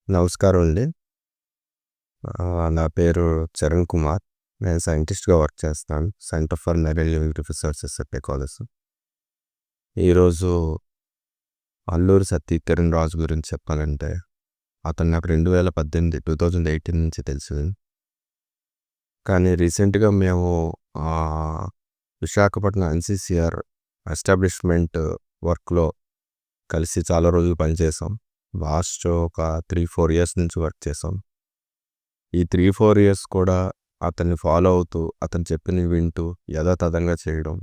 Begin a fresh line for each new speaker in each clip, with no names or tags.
నమస్కారం అండి. నా పేరు చరణ్ కుమార్. నేను సైంటిస్ట్‌గా వర్క్ చేస్తాను. Centre for marine living resources at ecology. ఈరోజు అల్లూరి సత్యకిరణ్ రాజు గురించి చెప్పాలంటే, అతను నాకు 2018 నుంచి తెలుసు. కానీ రీసెంట్‌గా మేము విశాఖపట్నం ఎన్‌సీసీఆర్ ఎస్టాబ్లిష్మెంట్ వర్క్‌లో కలిసి చాలా రోజులు పనిచేసాం. లాస్ట్ ఒక 3, 4 ఇయర్స్ నుంచి వర్క్ చేసాం. ఈ 3, 4 ఇయర్స్ కూడా అతన్ని ఫాలో అవుతూ, అతను చెప్పినవి వింటూ యథాతథంగా చేయడం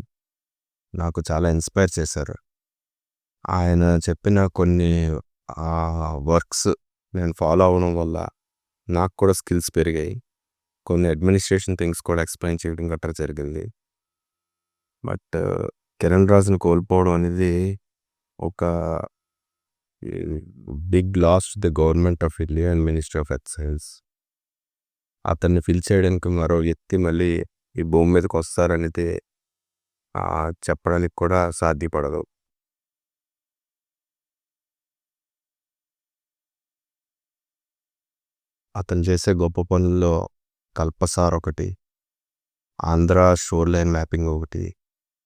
నాకు చాలా ఇన్స్పైర్ చేశారు. ఆయన చెప్పిన కొన్ని వర్క్స్ నేను ఫాలో అవ్వడం వల్ల నాకు కూడా స్కిల్స్ పెరిగాయి. కొన్ని అడ్మినిస్ట్రేషన్ థింగ్స్ కూడా ఎక్స్‌ప్లెయిన్ చేయడం గట్రా జరిగింది. బట్ కిరణ్ రాజుని కోల్పోవడం అనేది ఒక big loss to the government of India and ministry of excise. అతన్ని ఫిల్ చేయడానికి మరో వ్యక్తి మళ్ళీ ఈ భూమి మీదకి వస్తారనేది చెప్పడానికి కూడా సాధ్యపడదు. అతను చేసే గొప్ప పనుల్లో కల్పసార్ ఒకటి, ఆంధ్ర షోర్ లైన్ మ్యాపింగ్ ఒకటి,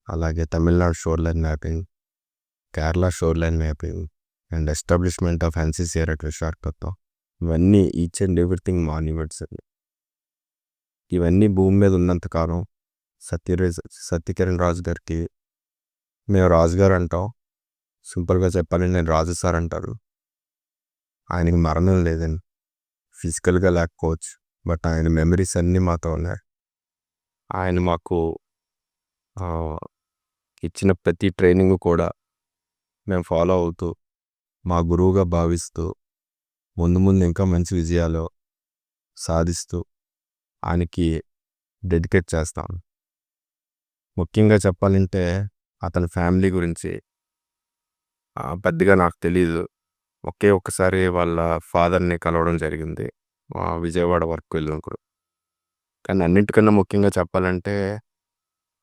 అలాగే Tamil Nadu shore line mapping, Kerala shore line mapping and establishment of NCCR at Visakhapatnam. ఇవన్నీ ఈచ్ అండ్ ఎవ్రీథింగ్ మాన్యుమెంట్స్ అండి. ఇవన్నీ భూమి మీద ఉన్నంతకాలం సత్యకిరణ్ రాజు గారికి మేము రాజుగారు అంటాం. సింపుల్గా చెప్పాలంటే నేను రాజు సార్ అంటారు. ఆయనకి మరణం లేదండి. ఫిజికల్గా లేకపోవచ్చు, బట్ ఆయన మెమరీస్ అన్నీ మాతో ఉన్నాయి. ఆయన మాకు ఇచ్చిన ప్రతి ట్రైనింగ్ కూడా మేము ఫాలో అవుతూ, మా గురువుగా భావిస్తూ, ముందు ముందు ఇంకా మంచి విజయాలు సాధిస్తూ ఆయనకి డెడికేట్ చేస్తాం. ముఖ్యంగా చెప్పాలంటే అతని ఫ్యామిలీ గురించి పెద్దగా నాకు తెలీదు. ఒక్కసారి వాళ్ళ ఫాదర్ని కలవడం జరిగింది విజయవాడ వర్క్ వెళ్ళినప్పుడు. కానీ అన్నిటికన్నా ముఖ్యంగా చెప్పాలంటే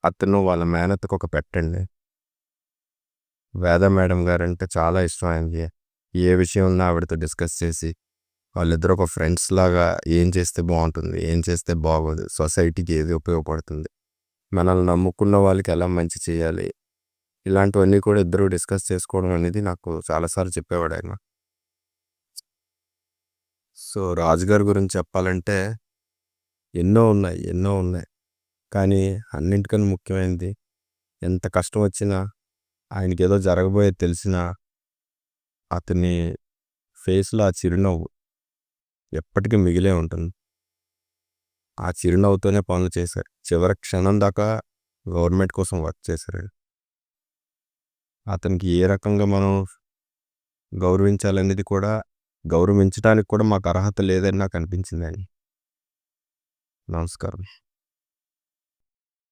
అతను వాళ్ళ మేనత్తకు ఒక పెట్టండి. వేద మేడం గారంటే చాలా ఇష్టం ఆయనకి. ఏ విషయం ఉన్నా ఆవిడతో డిస్కస్ చేసి, వాళ్ళిద్దరు ఒక ఫ్రెండ్స్ లాగా ఏం చేస్తే బాగుంటుంది, ఏం చేస్తే బాగోదు, సొసైటీకి ఏది ఉపయోగపడుతుంది, మనల్ని నమ్ముకున్న వాళ్ళకి ఎలా మంచి చేయాలి, ఇలాంటివన్నీ కూడా ఇద్దరు డిస్కస్ చేసుకోవడం అనేది నాకు చాలాసార్లు చెప్పేవాడు ఆయన. సో రాజుగారి గురించి చెప్పాలంటే ఎన్నో ఉన్నాయి. కానీ అన్నింటికన్నా ముఖ్యమైనది, ఎంత కష్టం వచ్చినా, ఆయనకి ఏదో జరగబోయేది తెలిసినా అతని ఫేస్లో ఆ చిరునవ్వు ఎప్పటికీ మిగిలే ఉంటుంది. ఆ చిరునవ్వుతోనే పనులు చేశారు. చివరి క్షణం దాకా గవర్నమెంట్ కోసం వర్క్ చేశారు. అతనికి ఏ రకంగా మనం గౌరవించాలనేది కూడా, గౌరవించడానికి కూడా మాకు అర్హత లేదని నాకు అనిపించింది. నమస్కారం.